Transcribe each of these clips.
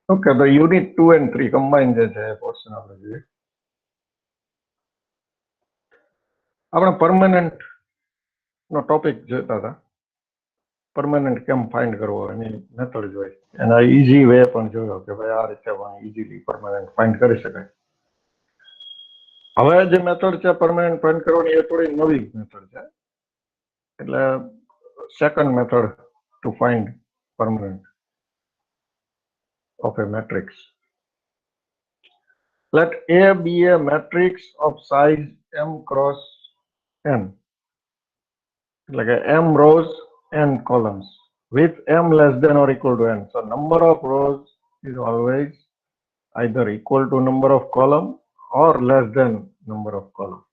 Okay, તો unit 2 and 3 combine જે છે એ પોર્શન આપણે જોઈએ. આપણે પરમાનન્ટ નો ટોપિક જોતા હતા. પરમાનન્ટ કેમ ફાઇન્ડ કરવો એની મેથડ જોઈ, એના ઈઝી વે પણ જોયો કે ભાઈ આ રીતે પણ ઈઝીલી પરમાનન્ટ ફાઇન્ડ કરી શકાય. હવે જે મેથડ છે પરમાનન્ટ ફાઇન્ડ કરવાની એ થોડી નવી મેથડ છે. એટલે second method to find permanent of a matrix. Let A be a matrix of size m cross n, like m rows n columns with m less than or equal to n. So number of rows is always either equal to number of column or less than number of column.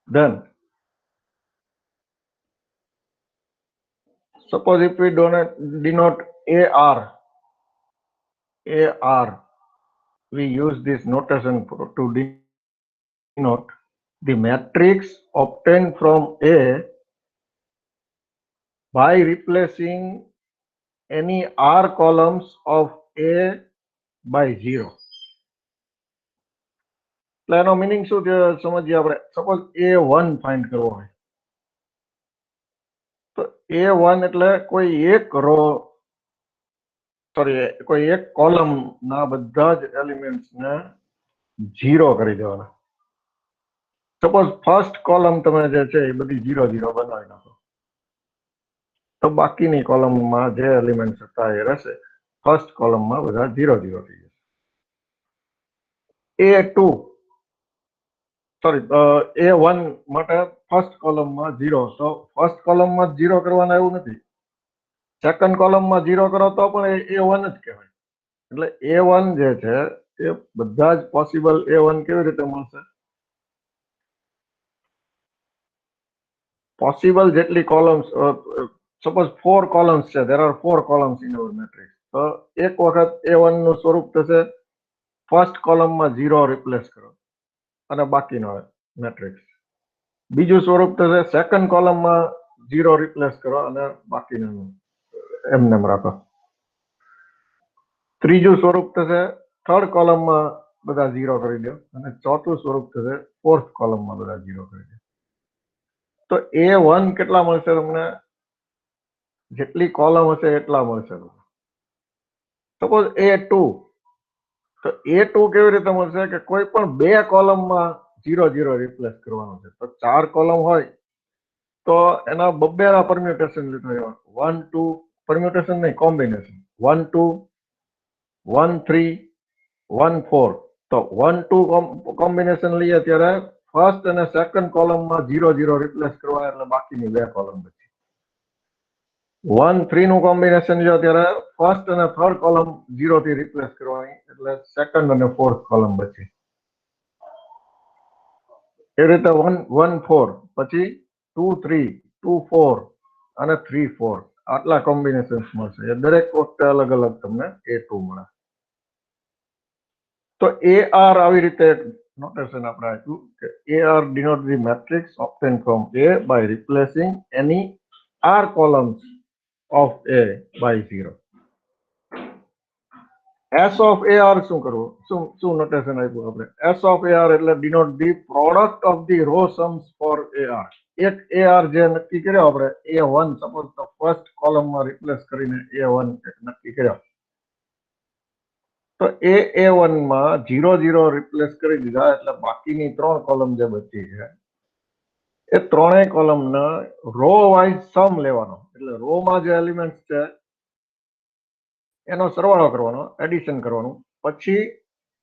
Then suppose if we denote AR, we use this notation to denote the matrix obtained from A by replacing any R columns of A by 0. એટલે એનો meaning શું છે સમજીએ આપણે. Suppose A1 find કરવો હોય તો A1 એટલે કોઈ એક રો કોઈ એક કોલમ ના બધા જ એલિમેન્ટ્સ ને 0 કરી દેવાના. સપોઝ ફર્સ્ટ કોલમ તમે જે છે એ બધી 0 0 બનાવી નાખો તો બાકીની કોલમમાં જે એલિમેન્ટ્સ હતા એ રહેશે. ફર્સ્ટ કોલમમાં બધા 0 0 થઈ જશે. A2 A1 માટે ફર્સ્ટ કોલમમાં 0, તો ફર્સ્ટ કોલમમાં 0 કરવાના એવું નથી. સેકન્ડ કોલમમાં 0 કરો તો પણ A1 જ કહેવાય. એટલે A1 જે છે એ બધા જ પોસિબલ A1 કેવી રીતે મળશે? પોસિબલ જેટલી કોલમ્સ, સપોઝ 4 કોલમ્સ છે, there are 4 columns in our matrix, તો એક વખત A1 નું સ્વરૂપ થશે ફર્સ્ટ કોલમમાં 0 રિપ્લેસ કરો અને બાકીનો મેટ્રિક્સ. બીજું સ્વરૂપ થશે સેકન્ડ કોલમમાં 0 રિપ્લેસ કરો અને બાકીનું એમને રાખો. ત્રીજું સ્વરૂપ થશે થર્ડ કોલમમાં બધા 0 કરી દો અને ચોથું સ્વરૂપ થશે ફોર્થ કોલમમાં બધા 0 કરી દો. તો A1 કેટલા મળશે તમને? જેટલી કોલમ હશે એટલા મળશે. સપોઝ A2, તો A2 કેવી રીતે મળશે કે કોઈ પણ બે કોલમમાં 0 0 રિપ્લેસ કરવાનું છે. તો 4 કોલમ હોય તો એના બબ્બેના પરમ્યુટેશન લીધો. 1 2 પરમ્યુટેશન નહીં, કોમ્બિનેશન 1 2 1 3 1 4. તો 1 2 કોમ્બિનેશન લઈએ ત્યારે ફર્સ્ટ અને સેકન્ડ કોલમમાં 0 0 રિપ્લેસ કરવા એટલે બાકીની બે કોલમ બચી. 1 3 નું કોમ્બિનેશન લ્યો ત્યારે ફર્સ્ટ અને થર્ડ કોલમ 0 થી રિપ્લેસ કરવાની એટલે સેકન્ડ અને ફોર્થ કોલમ બચી. એ રીતે 1 1 4 પછી 2 3 2 4 અને 3 4 આટલા કોમ્બિનેશન્સ મળશે. એ દરેક વખતે અલગ અલગ તમને A2 મળે. તો AR આવી રીતે નોટેશન આપણે આપ્યું કે AR denote the matrix obtained from A by replacing any R columns of A by 0. S of AR શું કરવું? શું નોટેશન આપ્યું આપણે? S of AR એટલે denote the product of the row sums for AR. એક AR જે નક્કી કર્યો આપણે A1, સપોઝ તો ફર્સ્ટ કોલમમાં રિપ્લેસ કરીને A1 નક્કી કર્યો તો A1 માં 0 0 રિપ્લેસ કરી દીધા એટલે બાકીની 3 કોલમ જે બચી છે એ ત્રણેય કોલમના રો વાઇઝ સમ લેવાનો. એટલે રો માં જે એલિમેન્ટ્સ છે એનો સરવાળો કરવાનો, એડિશન કરવાનું. પછી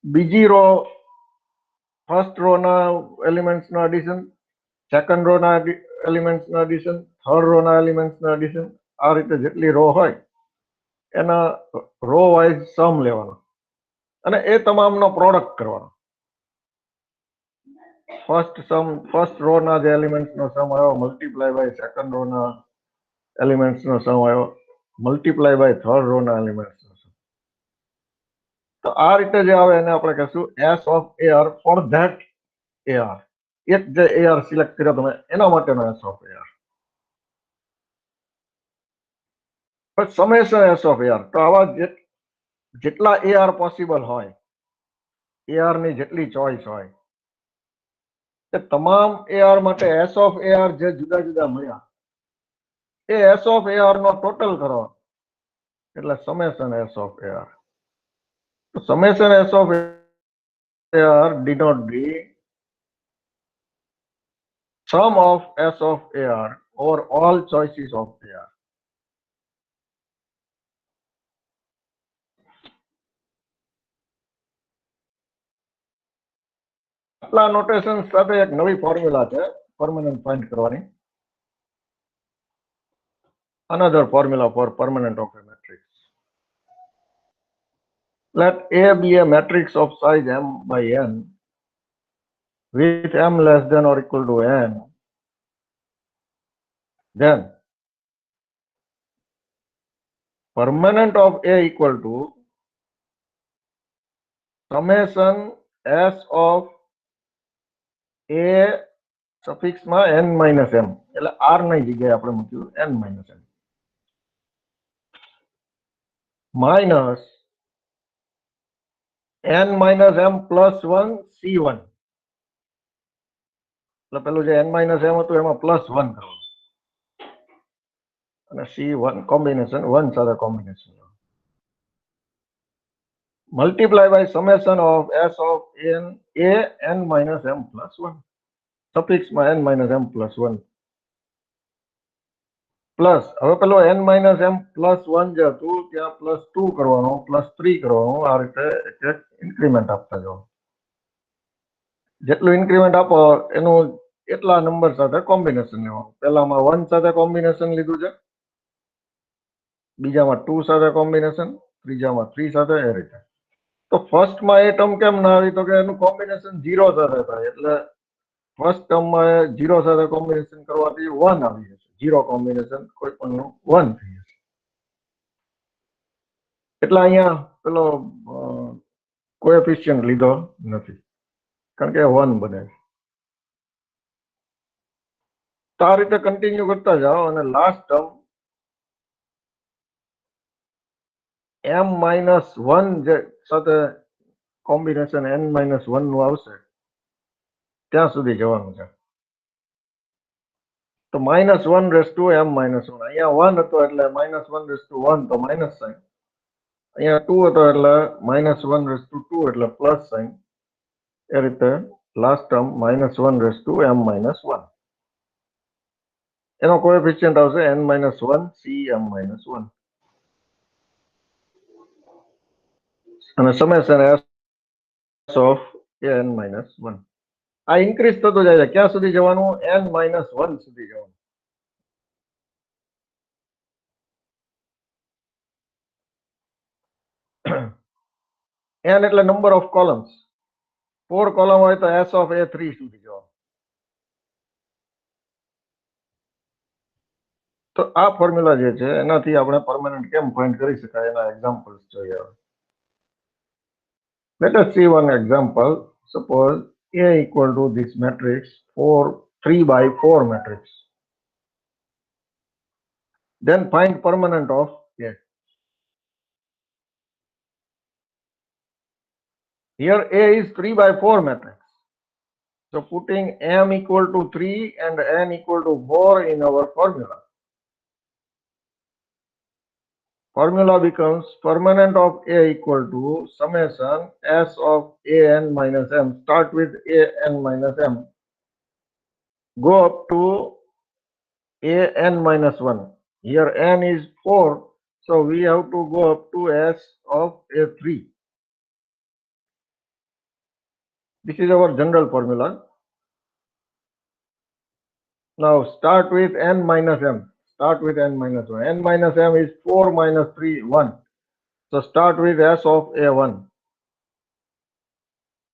બીજી રો, ફર્સ્ટ રો ના એલિમેન્ટ્સ નો એડિશન, સેકન્ડ રો ના એલિમેન્ટ્સ નો એડિશન, થર્ડ રો ના એલિમેન્ટ્સ નો એડિશન. આ રીતે જેટલી રો હોય એના રો વાઇઝ સમ લેવાનો અને એ તમામનો પ્રોડક્ટ કરવાનો. ફર્સ્ટ રો ના જે એલિમેન્ટ્સ નો સમ આવ્યો મલ્ટીપ્લાય બાય સેકન્ડ રો ના એલિમેન્ટ્સ નો સમ આવ્યો મલ્ટીપ્લાય બાય થર્ડ રો ના એલિમેન્ટ્સ નો સમ. તો આ રીતે જે આવે એને આપણે કહીશું S of AR for that AR. એક જે AR સિલેક્ટ કર્યો તમે એના માટેનો S of AR. પણ સમેશન S of AR. તો આવા જેટલા AR પોસિબલ હોય, AR ની જેટલી ચોઈસ હોય, એ તમામ AR માટે S of AR જે જુદા જુદા મળ્યા એ S of AR નો ટોટલ કરો એટલે સમેશન S of AR. તો summation S of AR denote the sum of S of AR over all choices of AR. આટલા નોટેશન સાથે એક નવી ફોર્મ્યુલા છે પરમેનન્ટ ફાઇન્ડ કરવાની. Another formula for permanent of a matrix. Let A be a matrix of size m by n with m less than or equal to n. Then permanent of A equal to summation S of A suffix માં n minus m એટલે r ની જગ્યાએ આપણે મૂક્યું n minus m minus n minus m plus 1 c1 એટલે પેલું જે n minus m હતું એમાં plus 1 કરવાનું અને c1 કોમ્બિનેશન 1 સાથે combination multiply by summation of s of n minus m plus 1 suffix માં n minus m plus 1 plus હવે પેલો n minus m plus 1 જે હતું ત્યાં plus 2 કરવાનો plus 3 કરવાનો આ રીતે એક ઇન્ક્રીમેન્ટ આપતા જાઓ. જેટલું ઇન્ક્રીમેન્ટ આપો એનું એટલા નંબર સાથે કોમ્બિનેશન લેવાનું. પહેલામાં 1 સાથે કોમ્બિનેશન લીધું છે, બીજામાં 2 સાથે કોમ્બિનેશન, ત્રીજામાં 3 સાથે, એ રીતે. તો ફર્સ્ટમાં એ ટર્મ કેમ ના આવી તો કે એનું કોમ્બિનેશન 0 સાથે થાય એટલે ફર્સ્ટ ટર્મમાં 0 સાથે કોમ્બિનેશન કરવાથી 1 આવી જશે. 0 કોમ્બિનેશન કોઈ પણ 1 થઈ જશે. એટલે અહીંયા પેલો કોએફિશિયન્ટ લીધો નથી કારણ કે 1 બને છે. તો આ રીતે કન્ટિન્યુ કરતા જાઓ અને લાસ્ટ ટર્મ m minus 1 જે સાથે કોમ્બિનેશન n minus 1 નું આવશે ત્યાં સુધી જવાનું છે. તો -1 raised to m minus 1 અહીંયા 1 હતો એટલે -1 raised to 1 તો માઇનસ સાઇન, અહીંયા 2 હતો એટલે -1 raised to 2 એટલે પ્લસ સાઇન. એ રીતે last term -1 raised to m minus 1 એનો કોએફિશિયન્ટ આવશે n minus 1 cm minus 1 અને summation s of n minus 1 આ ઇન્ક્રીઝ થતો જાય છે. ક્યાં સુધી જવાનું? n minus 1 સુધી જવાનું. n એટલે નંબર ઓફ કોલમ્સ. 4 કોલમ હોય તો s of a 3 સુધી જવાનું. તો આ ફોર્મ્યુલા જે છે એનાથી આપણે પરમેનન્ટ કેમ ફાઇન્ડ કરી શકાય એના એક્ઝામ્પલ્સ જોઈએ. Let us see one example. Suppose A equal to this matrix 3 by 4 matrix. Then find permanent of A. Here A is 3 by 4 matrix. So putting m equal to 3 and n equal to 4 in our formula. Formula becomes permanent of A equal to summation s of an minus m. Start with an minus m. Go up to an minus 1. Here n is 4. So we have to go up to s of a 3. This is our general formula. Now start with n minus m. Start with n minus 1. n minus m is 4 minus 3, 1. So start with s of a1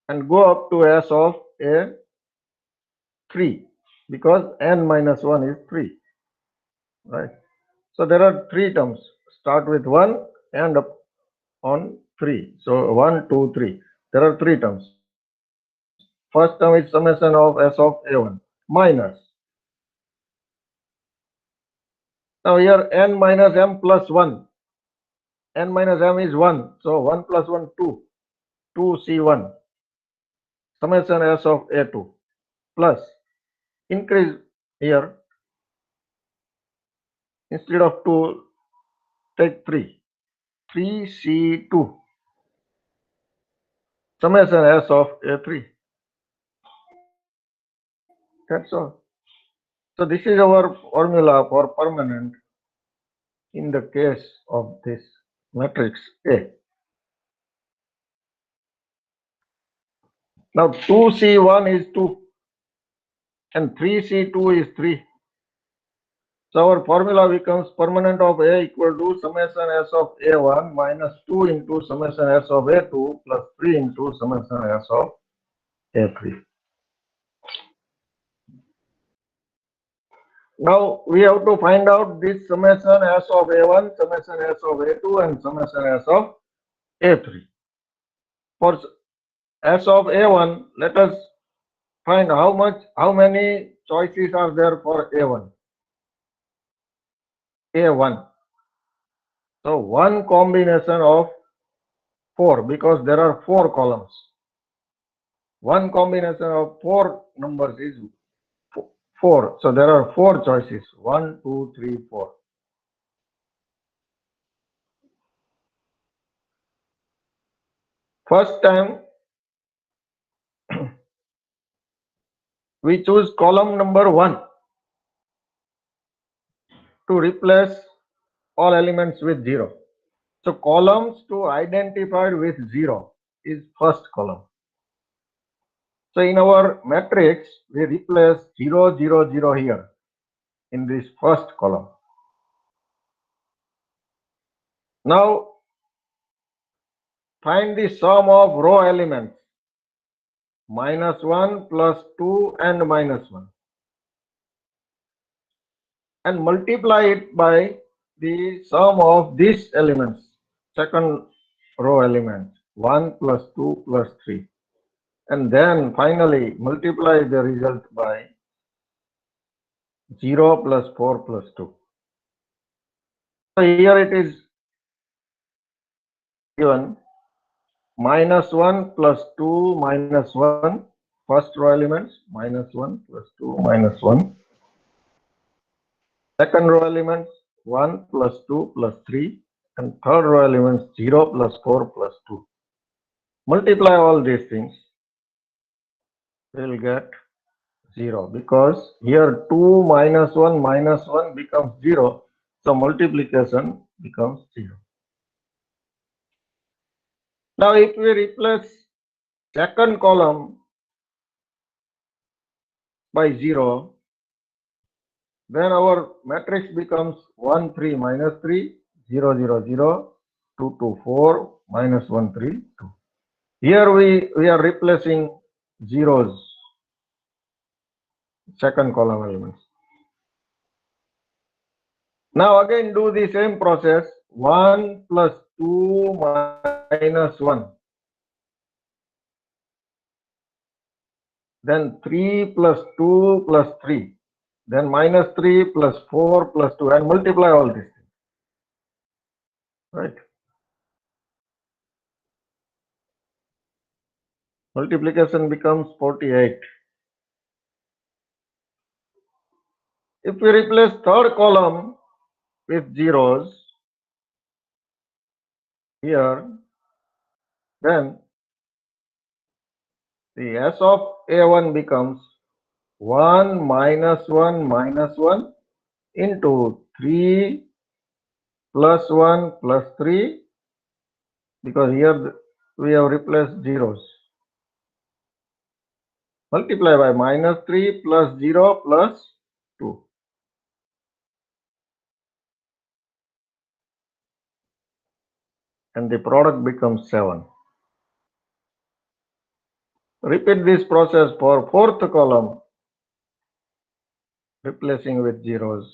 and go up to s of a3 because n minus 1 is 3. Right. So there are 3 terms. Start with 1 and up on 3. So 1, 2, 3. There are 3 terms. First term is summation of s of a1 minus. Now here n minus m plus 1. n minus m is 1. So 1 plus 1, 2. 2C1 summation S of A2 plus increase here, instead of 2 take 3. 3C2 summation S of A3. That's all. So this is our formula for permanent in the case of this matrix A. Now 2C1 is 2 and 3C2 is 3. So our formula becomes permanent of A equal to summation S of A1 minus 2 into summation S of A2 plus 3 into summation S of A3. Now we have to find out this summation S of A1, summation S of A2 and summation S of A3. For S of A1, let us find how many choices are there for A1. A1. So one combination of 4 because there are 4 columns. One combination of 4 numbers is 4. So there are 4 choices. 1, 2, 3, 4. First time we choose column number 1 to replace all elements with 0. So columns to identify with 0 is first column. So in our matrix, we replace 0, 0, 0 here in this first column. Now find the sum of row elements. -1 plus 2 and -1. And multiply it by the sum of these elements. Second row element. 1 plus 2 plus 3. And then finally multiply the result by 0 plus 4 plus 2. So here it is given -1 plus 2 minus 1. First row elements -1 plus 2 minus 1. Second row elements 1 plus 2 plus 3. And third row elements 0 plus 4 plus 2. Multiply all these things. We will get 0 because here 2 minus 1 becomes 0. So multiplication becomes 0. Now if we replace second column by 0, then our matrix becomes 1, 3, minus 3, 0, 0, 0, 2, 2, 4, minus 1, 3, 2. Here we are replacing zeros, second column elements. Now again do the same process, 1 plus 2 minus 1. Then 3 plus 2 plus 3. Then minus 3 plus 4 plus 2 and multiply all these things. Right? Multiplication becomes 48. If we replace third column with zeros here, then the S of A1 becomes 1 minus 1 into 3 plus 1 plus 3 because here we have replaced zeros. Multiply by minus 3 plus 0 plus 2. And the product becomes 7. Repeat this process for fourth column, replacing with zeros.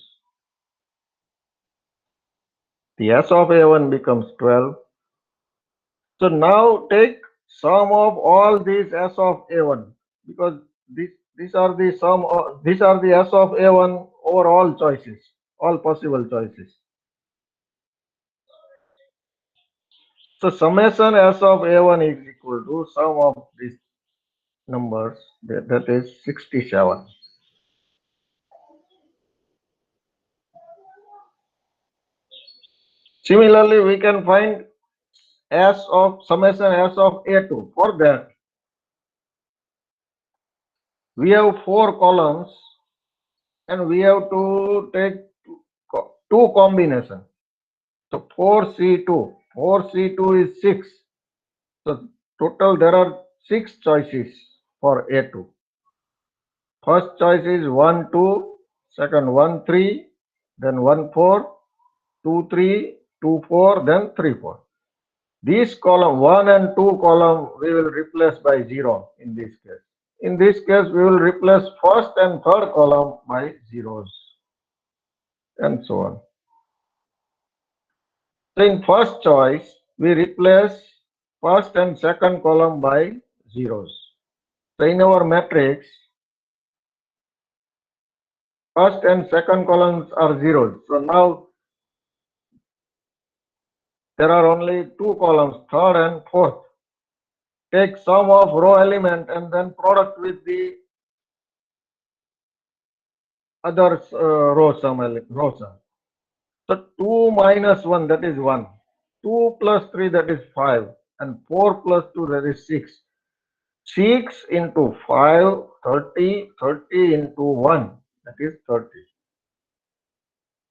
The S of A1 becomes 12. So now take sum of all these S of A1 because these are the sum of, these are the S of A1 over all choices, all possible choices. So summation S of A1 is equal to sum of these numbers, that is 67. Similarly, we can find S of summation S of A2. For that, we have 4 columns and we have to take two combinations. So 4C2. 4C2 is 6. So total there are 6 choices for A2. First choice is 1, 2, second 1, 3, then 1, 4, 2, 3, 2, 4, then 3, 4. These column 1 and 2 column we will replace by 0 in this case. In this case, we will replace first and third column by zeros and so on. So in first choice, we replace first and second column by zeros. So in our matrix, first and second columns are zeros. So now there are only two columns, third and fourth. Take sum of row element and then product with the other row sum. So 2 minus 1, that is 1. 2 plus 3, that is 5. And 4 plus 2, that is 6. 6 into 5, 30. 30 into 1, that is 30.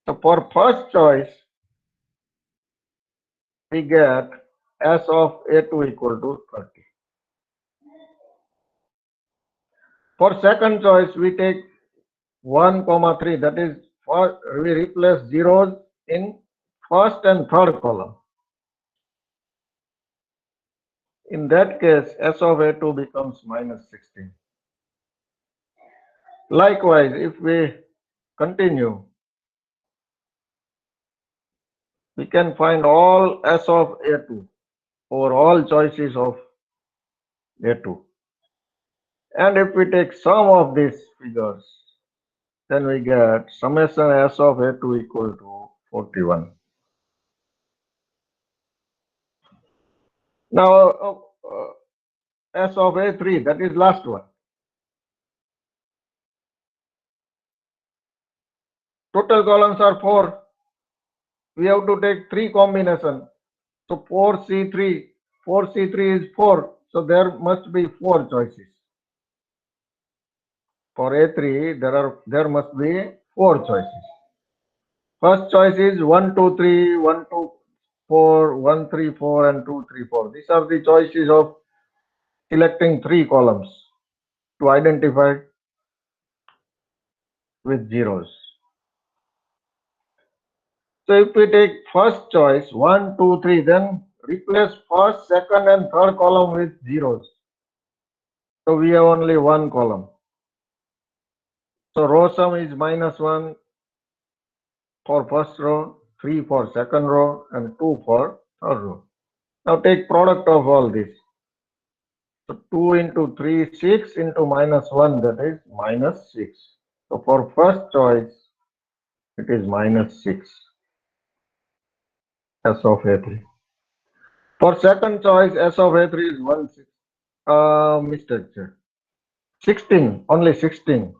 So for first choice, we get S of A2 equal to 30. For second choice, we take 1, 3, that is, we replace zeros in first and third column. In that case, S of A2 becomes minus 16. Likewise, if we continue, we can find all S of A2 for all choices of A2. And if we take sum of these figures, then we get summation S of A2 equal to 41. Now, S of A3, that is last one. Total columns are 4. We have to take 3 combinations. So 4C3, 4C3 is 4. So there must be 4 choices. For A3, there must be 4 choices. First choice is 1, 2, 3, 1, 2, 4, 1, 3, 4, and 2, 3, 4. These are the choices of selecting 3 columns to identify with zeros. So if we take first choice 1, 2, 3, then replace first, second, and third column with zeros. So we have only one column. So row sum is minus 1 for first row, 3 for second row, and 2 for third row. Now take product of all this. So 2 into 3, 6 into minus 1, that is minus 6. So for first choice, it is minus 6. S of A3. For second choice, S of A3 is 1, 6. Mistake, sir. 16, only 16.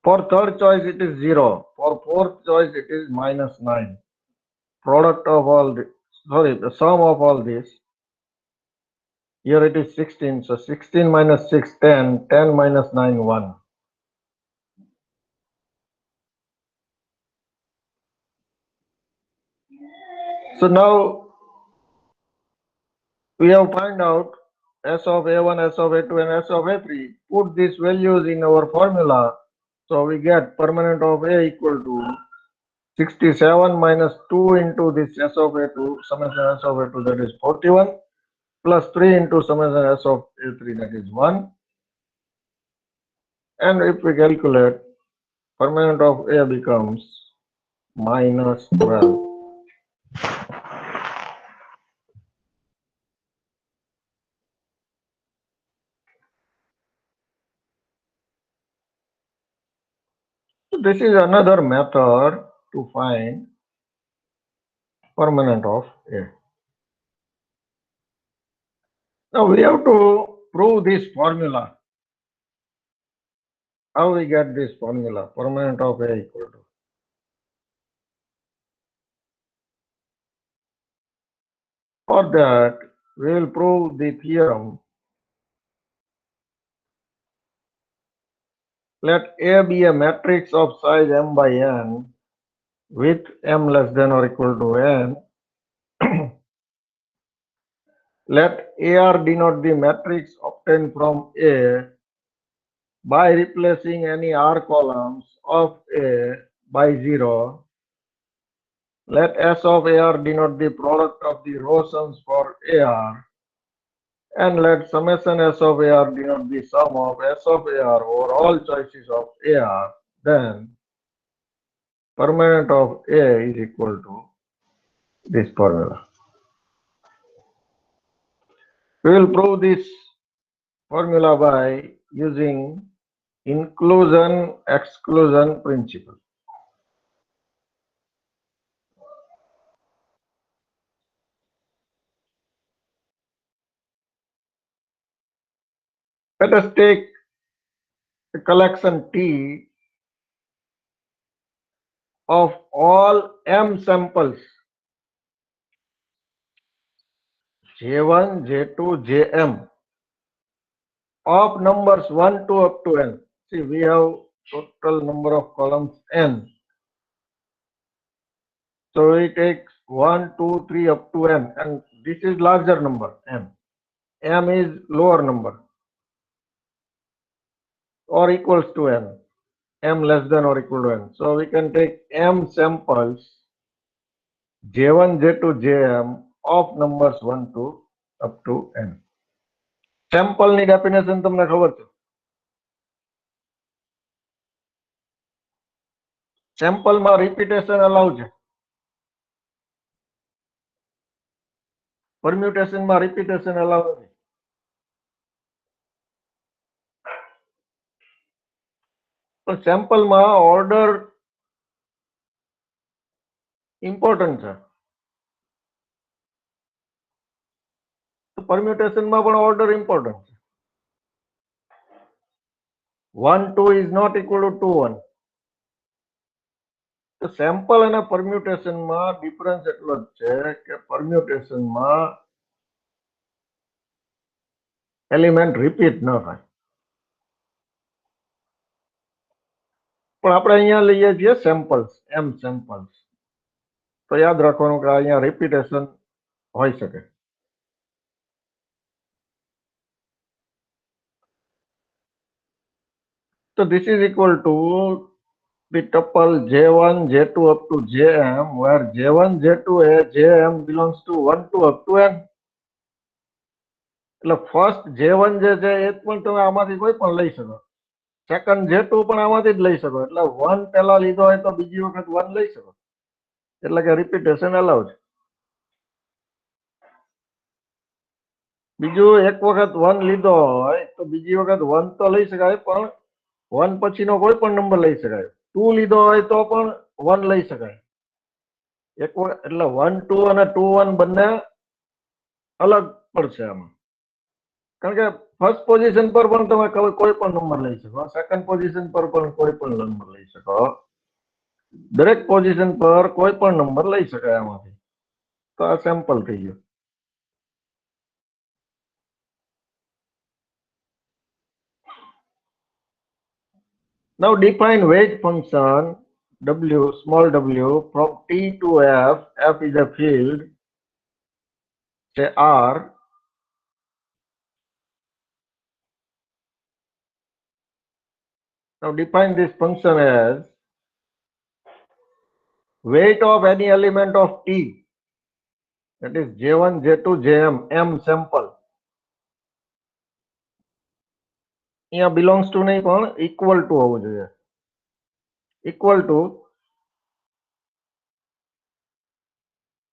For third choice, it is 0. For fourth choice, it is minus 9. Product of all the, the sum of all this. Here it is 16. So 16 minus 6, 10. 10 minus 9, 1. So now we have find out S of A1, S of A2, and S of A3. Put these values in our formula. So we get permanent of A equal to 67 minus 2 into this S of A2, summation S of A2, that is 41, plus 3 into summation S of A3, that is 1. And if we calculate, permanent of A becomes minus 12. So this is another method to find permanent of A. Now we have to prove this formula. How we get this formula? Permanent of A equal to. For that, we will prove the theorem. Let A be a matrix of size m by n with m less than or equal to n. Let AR denote the matrix obtained from A by replacing any R columns of A by 0. Let S of AR denote the product of the row sums for AR. And let summation S of AR denote the sum of S of AR over all choices of AR. Then permanent of A is equal to this formula. We will prove this formula by using inclusion-exclusion principle. Let us take a collection T of all M samples J1, J2, Jm of numbers 1 to up to n. See, we have total number of columns n. So we take 1, 2, 3 up to n, and this is larger number m. M is lower number or equals to n. M less than or equal to n. So we can take m samples J1, J2, Jm of numbers 1 to up to n. Sample ની definition તમને ખબર છે? Sample માં repetition allow છે. Permutation માં repetition allow નથી. પણ sample માં order important છે. Permutation માં પણ order important છે. 1, 2 is not equal to 2, 1. તો સેમ્પલ અને પરમ્યુટેશન માં ડિફરન્સ એટલો જ છે કે પરમ્યુટેશન માં એલિમેન્ટ રિપીટ ન થાય. પણ આપણે અહીંયા લઈએ છીએ સેમ્પલ્સ, એમ સેમ્પલ્સ. તો યાદ રાખવાનું કે અહીંયા રિપીટેશન હોઈ શકે. So this is equal to the tuple J1, J2 up to Jm, where J1, J2 Jm belongs to 1 to up to n. એટલે ફર્સ્ટ J1 જે છે એ પણ તમે આમાંથી કોઈ પણ લઈ શકો. સેકન્ડ J2 પણ આમાંથી જ લઈ શકો. એટલે 1 પહેલા લીધો હોય તો બીજી વખત 1 લઈ શકો. એટલે કે રિપીટેશન અલાઉ છે. બીજું એક વખત 1 લીધો હોય તો બીજી વખત 1 તો લઈ શકાય, પણ 1 પછીનો કોઈ પણ નંબર લઈ શકાય. 2 લીધો હોય તો પણ 1 લઈ શકાય. એક વખત એટલે 1, 2 અને 2, 1 બંને અલગ પડશે આમાં. કારણ કે ફર્સ્ટ પોઝિશન પર પણ તમે કોઈ પણ નંબર લઈ શકો, સેકન્ડ પોઝિશન પર પણ કોઈ પણ નંબર લઈ શકો. દરેક પોઝિશન પર કોઈ પણ નંબર લઈ શકાય આમાંથી. તો આ સેમ્પલ થઈ ગયું. Now define weight function W, small w, from T to F. F is a field, say R. Now define this function as weight of any element of T, that is J1, J2, Jm, M sample. અહીંયા belongs to નહીં પણ equal to હોવું જોઈએ. Equal to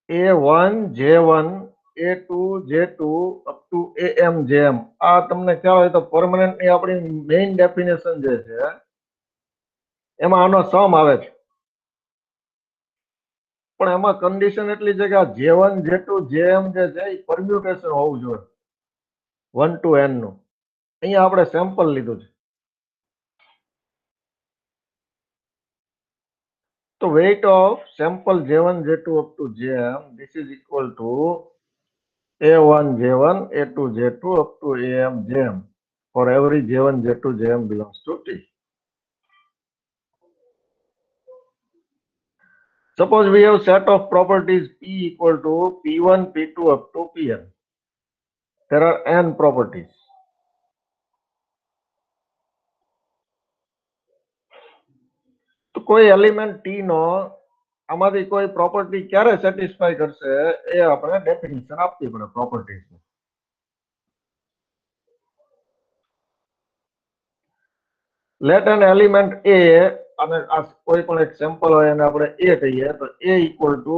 A1, J1, A2, J2 up to AM, Jm. આ તમને ખ્યાલ હોય તો permanent ની આપણી main definition જે છે એમાં આનો સમ આવે છે. પણ એમાં કન્ડિશન એટલી છે કે આ J1 J2 Jm જે છે એ પરમ્યુટેશન હોવું જોઈએ 1 to n નું. અહીંયા આપણે સેમ્પલ લીધું છે. તો weight of sample J1 J2 up to Jm, this is equal to A1 J1 A2 J2 up to Am Jm for every J1 J2 Jm belongs to T. Suppose we have set of properties P equal to P1 P2 up to Pn. There are n properties. તો કોઈ element T નો આમાંથી કોઈ property ક્યારે satisfy કરશે એ આપણે definition આપવી પડે properties. Let an element A અને આ કોઈ પણ એક સેમ્પલ હોય અને આપણે A કહીએ તો A equal to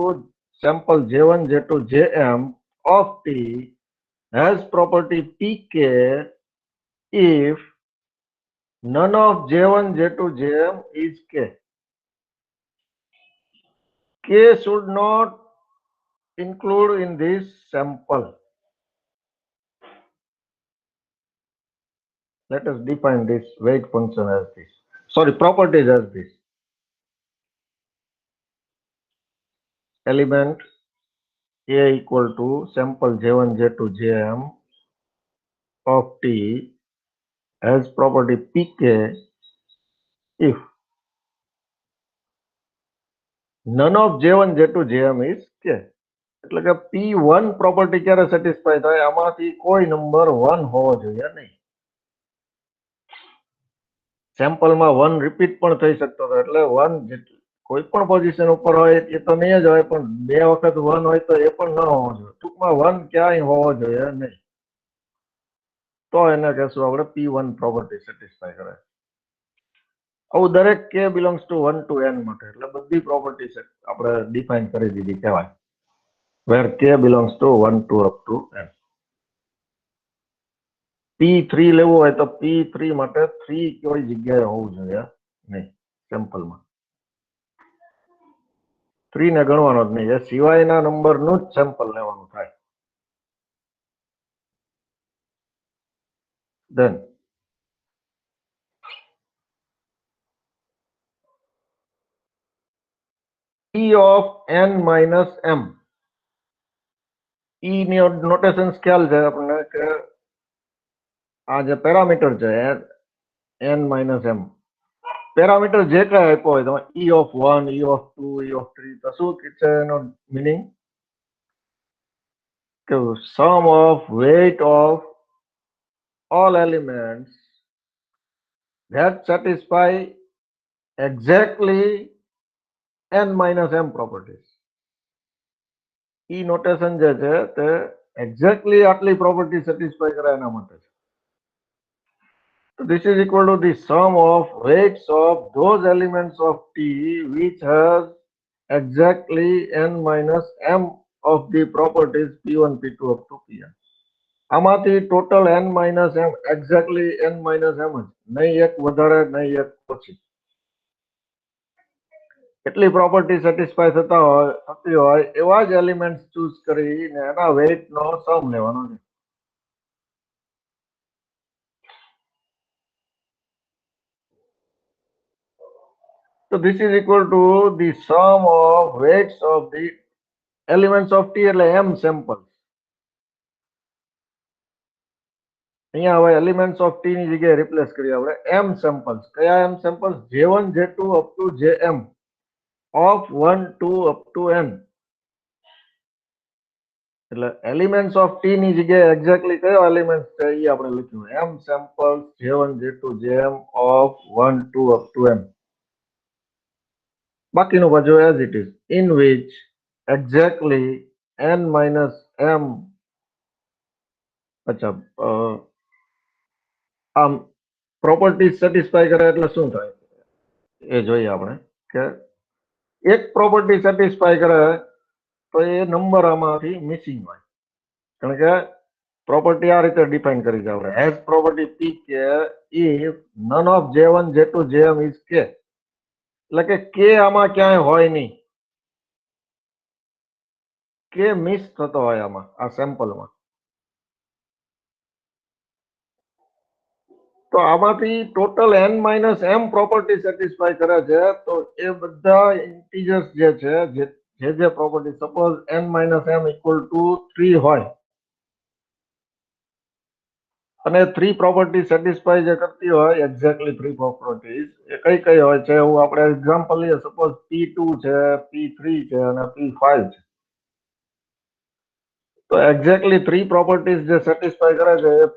sample J1 J2 Jm of T has property Pk if none of J1 J2 Jm is K. K should not include in this sample. Let us define this weight function as this. Sorry, properties as this. Element A equal to sample J1 J2 Jm of T has property Pk if none of J1 J2 Jm is K. એટલે કે P1 property ક્યારે satisfy થાય આમાંથી કોઈ number 1 હોવો જોઈએ નહીં. સેમ્પલમાં 1 repeat પણ થઈ શકતો હતો એટલે 1 કોઈ પણ પોઝિશન ઉપર હોય એ તો નહીં જ હોય પણ બે વખત 1 હોય તો એ પણ ન હોવો જોઈએ. ટૂંકમાં 1 ક્યાંય હોવો જોઈએ નહીં. તો એને કહેશું આપણે P1 પ્રોપર્ટી સેટિસ્ફાય કરે. આવું દરેક K belongs to 1 to n માટે એટલે બધી પ્રોપર્ટી આપણે ડિફાઇન કરી દીધી કહેવાય. Where K belongs to 1 to up to n. P3 લેવું હોય તો P3 માટે 3 કોઈ જગ્યાએ હોવું જોઈએ નહીં સેમ્પલમાં. 3 ને ગણવાનો જ નહીં, એ સિવાયના નંબરનું જ સેમ્પલ લેવાનું થાય. Then E of n minus m. E ની નોટેશન્સ ખ્યાલ છે આપણને કે આ જે પેરામીટર છે n minus m. પેરામીટર જે કાંઈ આપ્યો હોય તમે E of 1, E of 2, E of 3 તો શું છે એનો મિનિંગ કે sum of weight of all elements that satisfy exactly n minus m properties. E notation જે છે તે exactly આટલી પ્રોપર્ટી સેટિસ્ફાય કરે એના માટે છે. So this is equal to the sum of weights of those elements of T which has exactly n minus m of the properties P1, P2 up to Pn. આમાંથી total n minus m exactly n minus m જ, નહીં એક વધારે નહીં એક ઓછી. એટલી property satisfy થતી હોય એવા જ એલિમેન્ટ્સ ચૂઝ કરીને એના વેઇટનો સમ લેવાનો છે. So this is equal to the sum of weights of the elements of T એટલે m samples. અહીંયા હવે elements of T ની જગ્યાએ રિપ્લેસ કરીએ આપણે m samples. કયા m samples? J1 J2 up to Jm of 1 2 up to n. એટલે elements of T ની જગ્યાએ એક્ઝેક્ટલી કયો એલિમેન્ટ છે એ આપણે લખ્યું m samples J1 J2 Jm of 1 2 up to n. બાકીનું બાજુ as it is in which exactly n minus m. અચ્છા આમ પ્રોપર્ટી સેટિસ્ફાય કરે એટલે શું થાય એ જોઈએ આપણે કે એક પ્રોપર્ટી સેટિસ્ફાય કરે તો એ નંબર આમાંથી મિસિંગ હોય. કારણ કે પ્રોપર્ટી આ રીતે ડિફાઇન કરી છે આપણે હેઝ પ્રોપર્ટી પી કે if none of J1 J2 Jm is K. એટલે કે K આમાં ક્યાંય હોય નહીં. કે મિસ થતો હોય આમાં આ સેમ્પલમાં, તો આમાંથી ટોટલ n-m પ્રોપર્ટી સેટિસ્ફાય કરે છે. તો એ બધા ઇન્ટીજર્સ જે છે, જે property, suppose n-m equal to 3 હોય અને 3 પ્રોપર્ટી સેટિસ્ફાય જે કરતી હોય, એક્ઝેક્ટલી 3 પ્રોપર્ટીઝ, એ કઈ કઈ હોય છે એવું આપણે એક્ઝામ્પલ લઈએ. સપોઝ P2 છે, P3 છે અને P5 છે. તો એક્ઝેક્ટલી 3 પ્રોપર્ટીઝ જે સેટિસ્ફાય કરે છે એ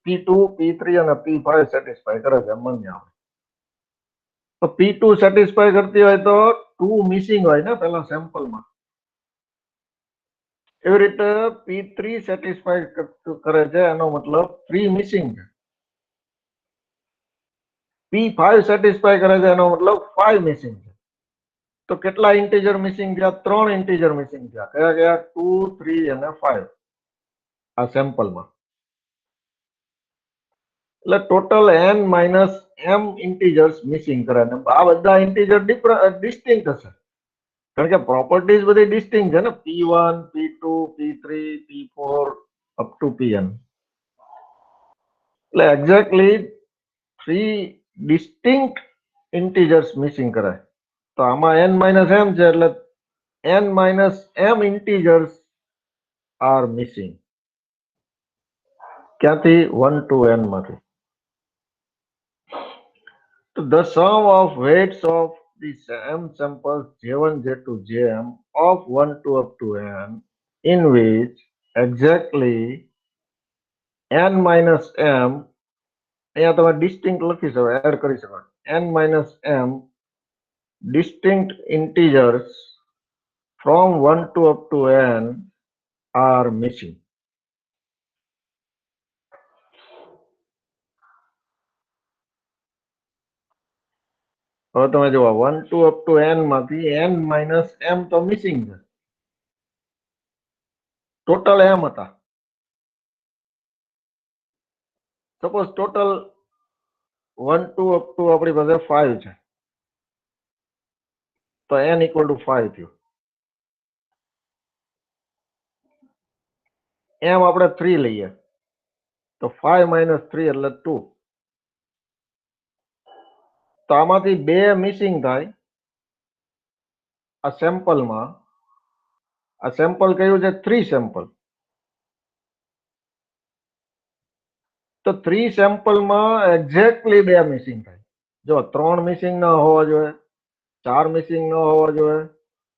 P2, P3 અને P5 સેટિસ્ફાય કરે છે માન્ય. તો P2 સેટિસ્ફાય કરતી હોય તો 2 મિસિંગ હોય ને પેલા સેમ્પલમાં. એવી રીતે P3 સેટિસ્ફાય કરે છે, એનો મતલબ 3 મિસિંગ છે. P5 સેટિસ્ફાય કરે છે, એનો મતલબ 5 મિસિંગ છે. તો કેટલા ઇન્ટીજર મિસિંગ થયા? 3 ઇન્ટીજર મિસિંગ થયા. કયા કયા? 2, 3 અને 5 આ સેમ્પલમાં. એટલે ટોટલ n-m ઇન્ટીજર્સ મિસિંગ કરે. આ બધા ઇન્ટીજર ડિસ્ટિંક્ટ હશે, કારણ કે પ્રોપર્ટીઝ બધી ડિસ્ટિંક્ટ છે ને, P1, P2, P3, P4 up to Pn. એટલે એક્ઝેક્ટલી 3 ડિસ્ટિંક્ટ ઇન્ટીજર્સ મિસિંગ કરે. તો આમાં n-m છે, એટલે n-m ઇન્ટીજર્સ આર મિસિંગ. ક્યાંથી? 1 to n માંથી. તો the sum of weights of the m samples J1, J2, Jm of 1 to up to n, in which exactly n-m, અહીંયા તમે ડિસ્ટિંક્ટ લખી શકો, એડ કરી શકો, n-m distinct integers from 1 to up to n are missing. હવે તમે જુઓ 1 to up to n માંથી n-m તો મિસિંગ છે. ટોટલ m હતા. Suppose total 1 to up to આપણી પાસે 5 છે, તો n equal to 5 થયું. m આપણે 3 લઈએ તો 5 minus 3 એટલે 2. તો આમાંથી 2 મિસિંગ થાય આ સેમ્પલમાં. આ સેમ્પલ કયું છે? 3 સેમ્પલ. તો 3 સેમ્પલમાં એક્ઝેક્ટલી 2 મિસિંગ થાય. જો 3 મિસિંગ ન હોવા જોઈએ, 4 મિસિંગ ન હોવા જોઈએ,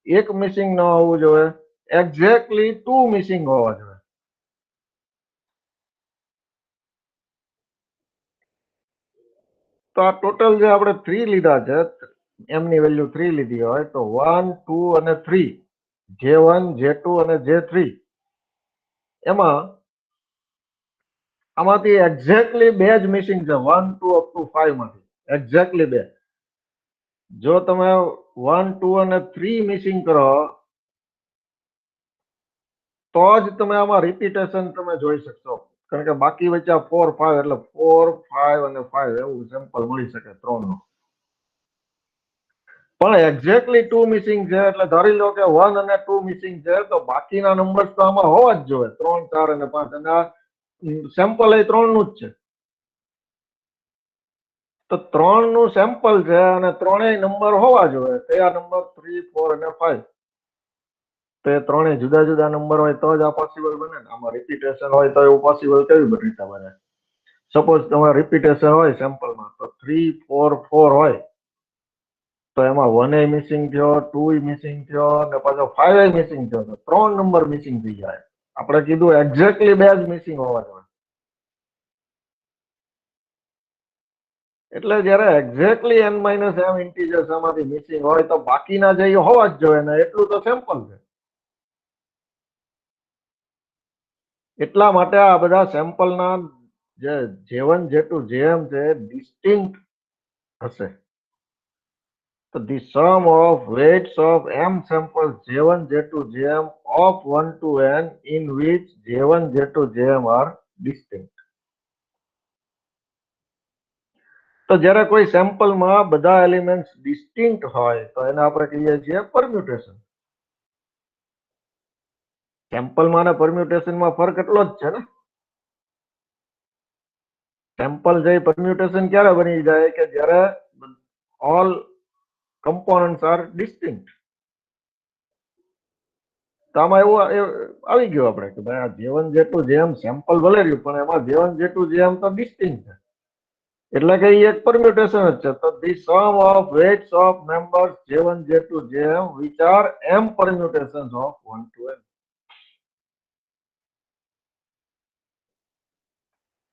1 મિસિંગ ન હોવું જોઈએ, એક્ઝેક્ટલી 2 મિસિંગ હોવા જોઈએ. તો આ ટોટલ જે આપણે 3 લીધા છે, એમની વેલ્યુ 3 લીધી હોય તો 1, 2 અને 3, J1, J2 અને J3, એમાં આમાંથી એક્ઝેક્ટલી 2 જ મિસિંગ છે. 1, 2 અપ ટુ 5 માંથી એક્ઝેક્ટલી 2. જો તમે 1, 2 અને 3 મિસિંગ કરો તો જ તમે આમાં રિપીટેશન તમે જોઈ શકશો, કારણ કે બાકી વચ્ચે 4, 5 એટલે 4, 5 અને 5 એવું સેમ્પલ મળી શકે 3 નું. પણ એક્ઝેક્ટલી 2 મિસિંગ છે, એટલે ધારી લો કે 1 અને 2 મિસિંગ છે, તો બાકીના નંબર્સ તો આમાં હોવા જ જોઈએ, 3, 4 અને 5. અને આ સેમ્પલ એ 3 નું જ છે. તો 3 નું સેમ્પલ છે અને ત્રણેય નંબર હોવા જોઈએ. કયા નંબર? 3, 4 અને 5. તો એ ત્રણેય જુદા જુદા નંબર હોય તો જ આ પોસિબલ બને ને. આમાં રિપીટેશન હોય તો એવું પોસિબલ કેવી રીતે બને? સપોઝ તમારે રિપીટેશન હોય સેમ્પલમાં, તો 3, 4, 4 હોય તો એમાં 1 એ મિસિંગ થયો, 2 મિસિંગ થયો અને પાછો 5 એ મિસિંગ થયો, તો 3 નંબર મિસિંગ થઈ જાય. આપણે કીધું એક્ઝેક્ટલી 2 જ મિસિંગ હોવા જોઈએ. એટલે જયારે એક્ઝેક્ટલી n-m ઇન્ટીજર્સ આમાંથી મિસિંગ હોય તો બાકીના જે હોવા જ જોઈએ ને, એટલું તો સેમ્પલ છે. એટલા માટે આ બધા સેમ્પલના જે J1, J2, Jm છે ડિસ્ટિંક્ટ હશે. તો the sum of weights of m samples J1, J2, Jm of 1 to n in which J1, J2, Jm are distinct. તો જ્યારે કોઈ સેમ્પલમાં બધા એલિમેન્ટ્સ ડિસ્ટિંક્ટ હોય તો એને આપણે કહીએ છીએ પરમ્યુટેશન. સેમ્પલમાં અને પરમ્યુટેશનમાં ફરક એટલો જ છે ને. સેમ્પલ જે પરમ્યુટેશન ક્યારે બની જાય કે જ્યારે ઓલ કમ્પોનન્ટ્સ આર ડિસ્ટિંક્ટ. તો આમાં એવું આવી ગયું આપણે કે ભાઈ આ J1 J2 JM સેમ્પલ ભલે રહ્યું પણ એમાં J1 J2 JM તો ડિસ્ટિંક્ટ છે. એટલે કે એ એક પરમ્યુટેશન જ છે. તો the sum of weights of members J1 J2 JM which are m permutations of 1 to n.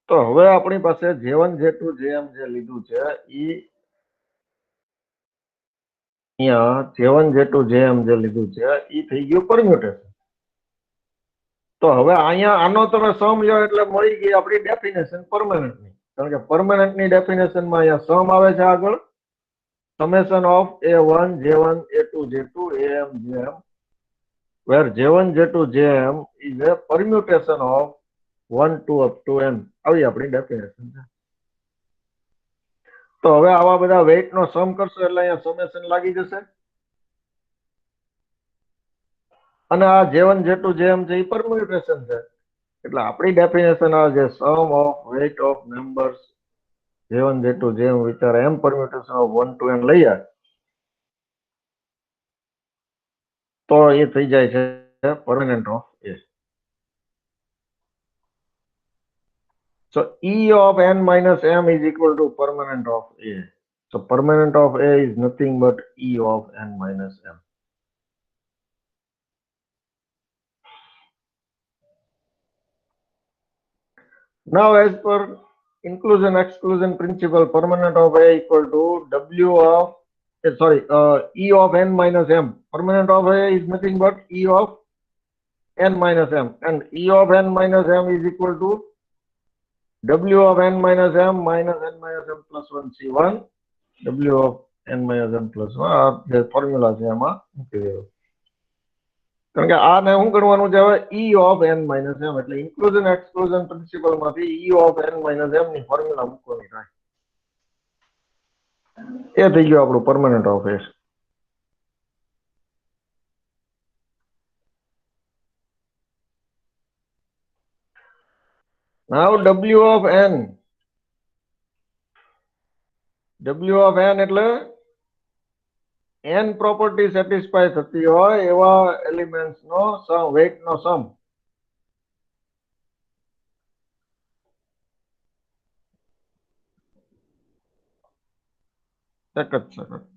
તો હવે આપણી પાસે J1 J2 JM જે લીધું છે ઈ અહીંયા J1 J2 JM જે લીધું છે ઈ થઈ ગયું પરમ્યુટેશન. તો હવે અહીંયા આનો તમે સમ લ્યો એટલે મળી ગઈ આપણી ડેફિનેશન પરમેનન્ટની. કારણ કે પરમેનન્ટની ડેફિનેશનમાં અહીંયા સમ આવે છે આગળ summation of A1 J1 A2 J2 AM JM where J1 J2 JM is a permutation of 1 to up to n. આવી આપણી ડેફિનેશન છે. તો હવે આવા બધા વેઇટ નો સમ કરશો એટલે અહીંયા સમેશન લાગી જશે અને આ J1 J2 JM છે એ પરમ્યુટેશન છે. એટલે આપણી ડેફિનેશન આ જે sum of weight of members J1 J2 JM which are m permutation of 1 to n લઈએ તો એ થઈ જાય છે permanent of A. So E of n minus m is equal to permanent of A. So permanent of A is nothing but E of n minus m. Now as per inclusion exclusion principle, permanent of A equal to W of E of n minus m. Permanent of A is nothing but E of n minus m, and E of n minus m is equal to W of n minus m minus n minus m plus 1 C1 W of n minus m plus 1 આ જે formula છે એમાં મૂકી દેવું. કારણ કે આને શું કરવાનું છે હવે E of n minus m એટલે ઇન્ક્લુઝન એક્સક્લુઝન પ્રિન્સિપલ માંથી E of n minus m ની ફોર્મ્યુલા મૂકવાની થાય. એ થઈ ગયું આપણું permanent of S. Now W of n એટલે n પ્રોપર્ટી સેટિસ્ફાય થતી હોય એવા એલિમેન્ટ્સ નો સમ વેઇટ નો સમ. એક જ સેકન્ડ.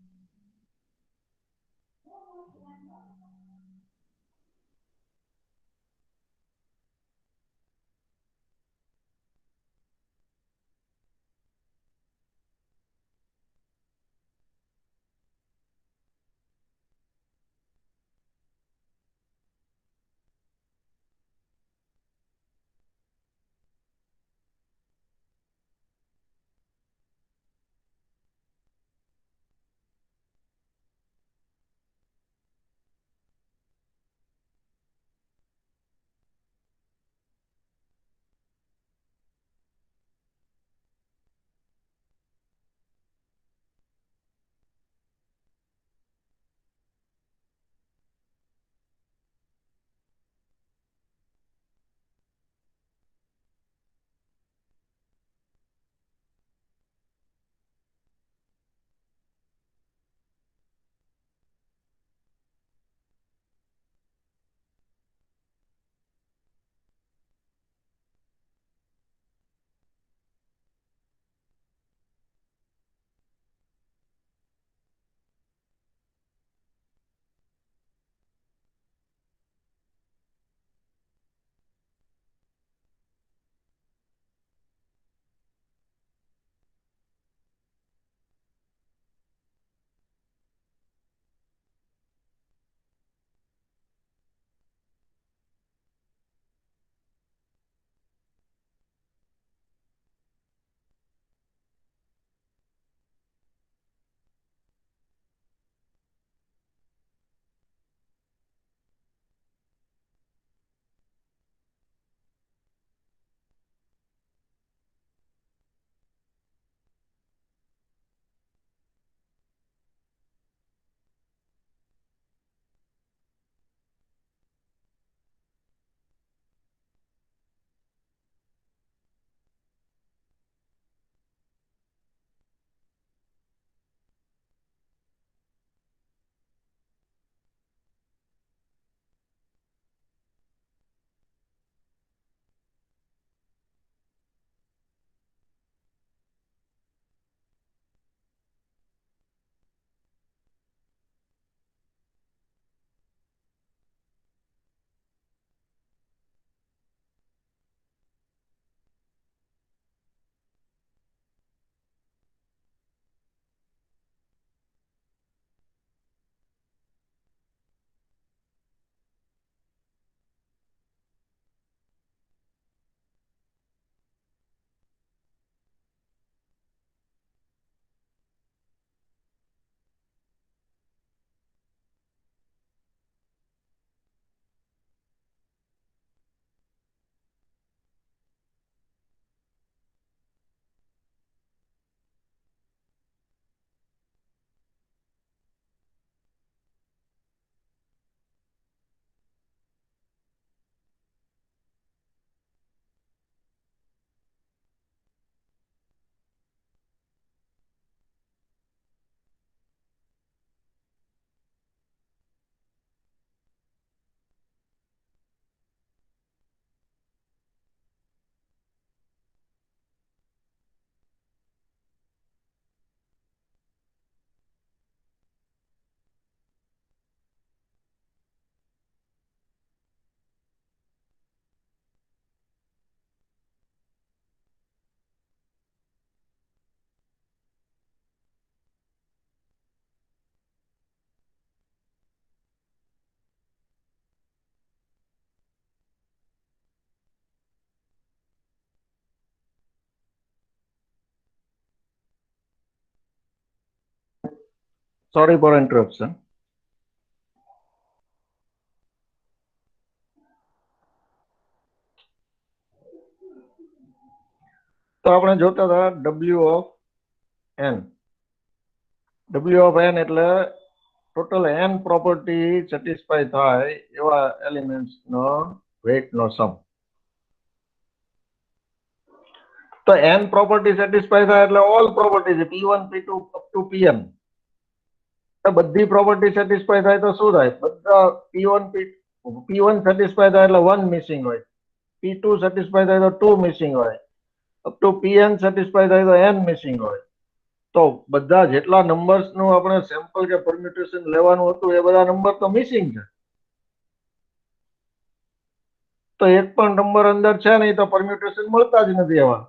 Sorry for interruption. તો આપણે જોતા હતા W of N. W of N એટલે ટોટલ એન પ્રોપર્ટી સેટિસ્ફાય થાય એવા એલિમેન્ટ્સનો વેઇટનો સમ. તો એન પ્રોપર્ટી સેટિસ્ફાય થાય એટલે ઓલ પ્રોપર્ટી છે P1 P2 up to Pn. બધી પ્રોપર્ટી સેટિસ્ફાય થાય તો શું થાય? બધા P1 સેટિસ્ફાય થાય એટલે 1 મિસિંગ હોય, P2 સેટિસ્ફાય થાય તો 2 મિસિંગ હોય, અપ ટુ Pn સેટિસ્ફાય થાય તો n મિસિંગ હોય. તો બધા જેટલા નંબર્સ નું આપણે સેમ્પલ કે પરમ્યુટેશન લેવાનું હતું એ બધા નંબર તો મિસિંગ છે. તો એક પણ નંબર અંદર છે નહીં તો પરમ્યુટેશન મળતા જ નથી એવા.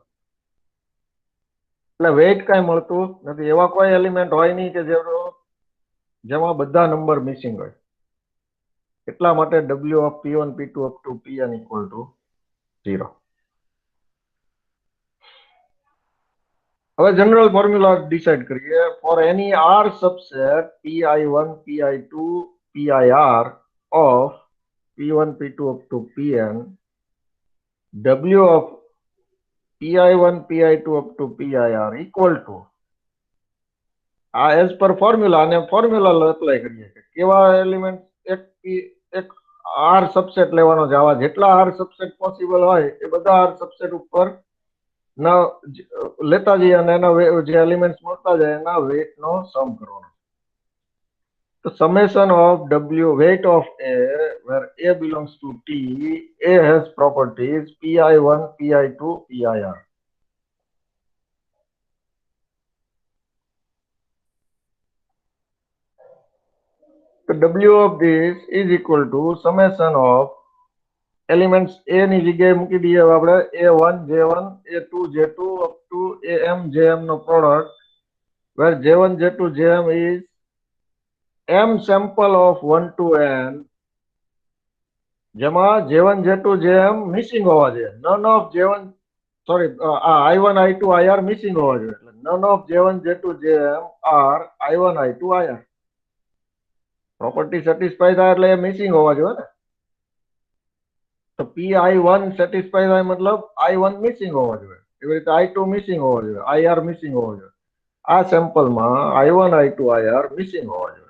એટલે વેઇટ કઈ મળતું નથી. એવા કોઈ એલિમેન્ટ હોય નહીં કે જેમાં બધા નંબર મિસિંગ હોય. એટલા માટે W of P1 P2 up to Pn equal to 0. હવે જનરલ ફોર્મ્યુલા ડિસાઇડ કરીએ. Four any R subset Pi1 Pi2 Pir of P1 P2 up to Pn, W of Pi1 Pi2 up to Pir equal to, આ as per formula, અને formula apply કરીએ કે કેવા element એક R subset લેવાનો છે. આવા જેટલા આર સબસેટ પોસિબલ હોય એ બધા આર સબસેટ ઉપર ના લેતા જઈએ અને એના જે એલિમેન્ટ્સ મળતા જાય એના વેઇટ નો સમ કરવાનો. તો summation of W weight of A where A belongs to T, A has properties Pi1 Pi2 Pir. તો W of this is equal to summation of elements A ની જગ્યાએ મૂકી દઈએ આપણે A1 J1 A2 J2 up to AM JM નો product, where J1 J2 JM is M sample of 1 to n, જેમાં J1 J2 JM missing હોવા જોઈએ. none of J1 sorry I1 I2 IR missing હોવા જોઈએ. એટલે none of J1 J2 JM are I1 I2 IR. Property satisfy થાય એટલે એ missing હોવા જોઈએ ને. તો Pi1 સેટિસ્ફાય થાય મતલબ I1 મિસિંગ હોવા જોઈએ. એવી રીતે I2 મિસિંગ હોવા જોઈએ, IR મિસિંગ હોવા જોઈએ. આ સેમ્પલમાં I1 I2 IR મિસિંગ હોવા જોઈએ.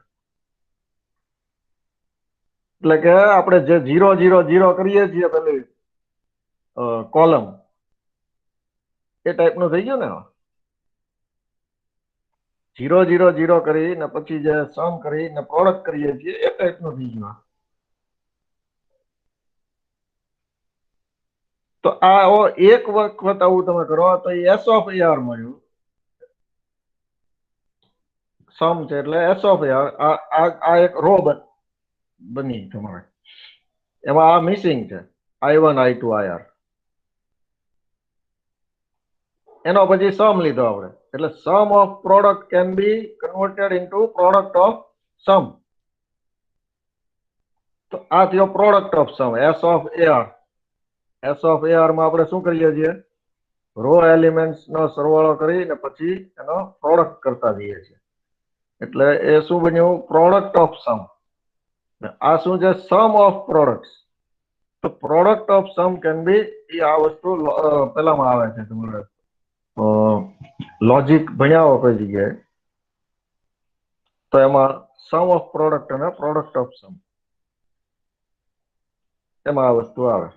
એટલે કે આપણે જે 0 0 0 કરીએ છીએ પેલી કોલમ, એ ટાઈપનું થઈ ગયું ને. 0 0 0 કરીને પછી જે સમ કરીને પ્રોડક્ટ કરીએ છીએ એ ટાઈપનું થઈ ગયું. તો આ એક વખત આવું તમે કરો તો S of AR મળ્યું, સમ છે એટલે S of AR. આ એક રો બની તમારે, એમાં આ મિસિંગ છે I1 I2 IR. એનો પછી સમ લીધો આપણે, એટલે sum of product can be converted into product of sum. તો આ થયો product of sum, S of AR. S of AR માં આપણે શું કરીએ છીએ? રો એલિમેન્ટ્સ નો સરવાળો કરીને પછી એનો પ્રોડક્ટ કરતા જઈએ છીએ. એટલે એ શું બન્યું? પ્રોડક્ટ ઓફ સમ. આ શું છે? સમ ઓફ પ્રોડક્ટ્સ. તો product of sum can be, આ વસ્તુ પેલામાં આવે છે તમારે લોજિક ભણ્યા હોય કોઈ જગ્યાએ, તો એમાં સમ ઓફ પ્રોડક્ટ અને પ્રોડક્ટ ઓફ સમ, એમાં આ વસ્તુ આવે.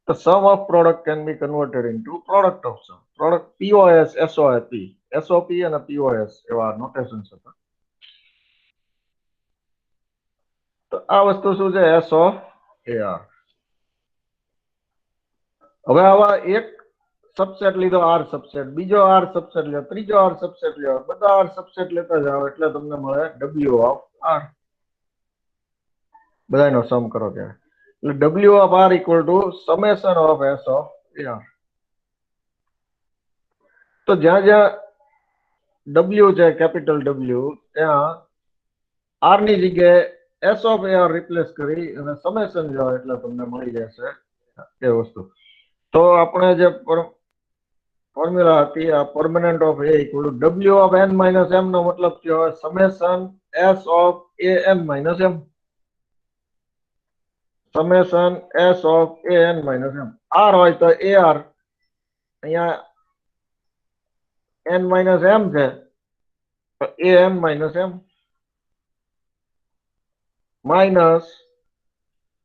The sum of product can be converted into product of sum. Product POS, SOP, SOP અને POS એવા નોટેશન્સ હતા. તો આ વસ્તુ શું છે? S of AR. હવે આવા એક સબસેટ લીધો R સબસેટ, બીજો R સબસેટ લ્યો, ત્રીજો R સબસેટ લ્યો, બધા R સબસેટ લેતા જાઓ એટલે તમને મળે W of R. બધાનો સમ કરો ત્યારે એટલે W of R equal to summation of S of AR. તો જ્યાં જ્યાં W છે કેપિટલ W, ત્યાં R ની જગ્યાએ S of AR રિપ્લેસ કરી અને સમેશન જાઓ એટલે તમને મળી જશે એ વસ્તુ. તો આપણે જે ફોર્મ્યુલા હતી આ permanent of A equal to W of N minus M નો મતલબ થયો summation S of A N minus M, summation S of A N minus M. R હોય તો એ આર, અહીંયા એન માઇનસ એમ છે તો A N minus M minus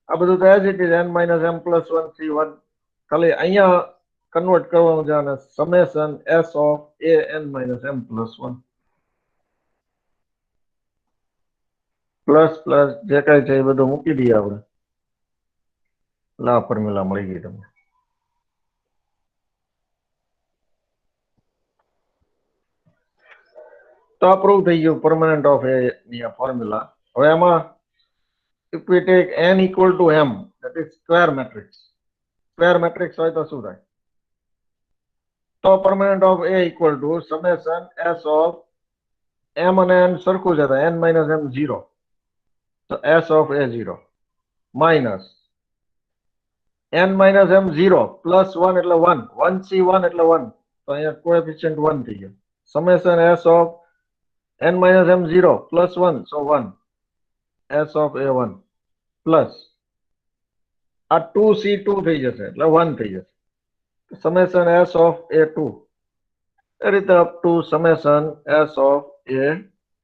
આ બધું તો as it is N minus M plus 1 C1. ખાલી અહીંયા કન્વર્ટ કરવાનું છે અને summation S of A N minus M plus 1 plus plus જે કઈ છે એ બધું મૂકી દઈએ આપણે એટલે આ ફોર્મ્યુલા મળી ગઈ તમને. તો આ પ્રૂવ થઈ ગયું પરમેનન્ટ ઓફ એ ની આ ફોર્મ્યુલા. હવે આમાં if we take n equal to m, that is square matrix, square matrix હોય તો શું થાય? તો permanent of a equal to summation s of m અને n સરખું છે તો n minus m 0, તો s of a 0 minus n minus m 0 plus 1 એટલે 1, 1c1 એટલે 1, તો અહીંયા કોએફિશિયન્ટ 1 થઈ ગયો. summation s of n minus m 0 plus 1, so 1, s of a1 plus આ 2c2 થઈ જશે એટલે 1 થઈ જશે. summation s of a2 એ રીતે up to summation s of a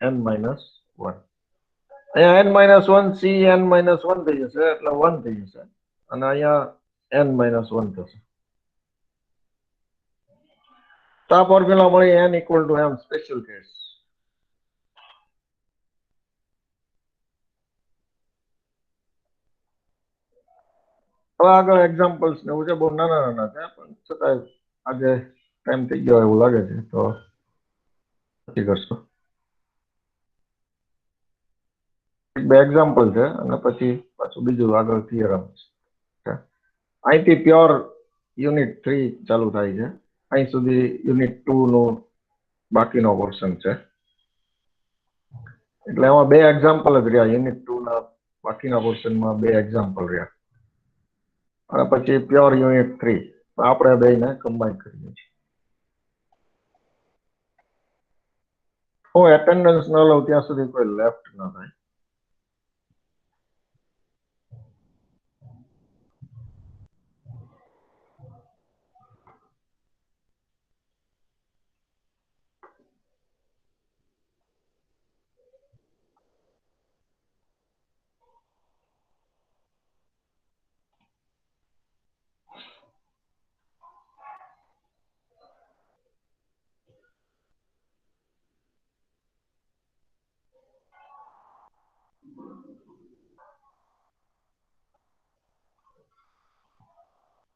n minus 1. અહીંયા n minus 1 c n minus 1 થઈ જશે એટલે 1 થઈ જશે અને અહીંયા n minus 1 થશે. તો આ ફોર્મ્યુલા મળી n equal to m special case. હવે આગળ એક્ઝામ્પલ્સ ને એવું છે, બહુ નાના નાના છે પણ છતાં આજે ટાઈમ થઈ ગયો એવું લાગે છે તો પછી કરશો. બે એક્ઝામ્પલ છે અને પછી પાછું બીજું આગળ થિયરમ છે. અહીંથી પ્યોર યુનિટ 3 ચાલુ થાય છે, અહીં સુધી યુનિટ 2 નું બાકીનો પોર્શન છે. એટલે એમાં બે એક્ઝામ્પલ જ રહ્યા, યુનિટ 2 ના બાકીના પોર્શનમાં બે એક્ઝામ્પલ રહ્યા અને પછી પ્યોર યુનિટ 3 આપણે બેને કમ્બાઈન કરીએ છીએ. હું એટેન્ડન્સ ન લઉં ત્યાં સુધી કોઈ લેફ્ટ ન થાય.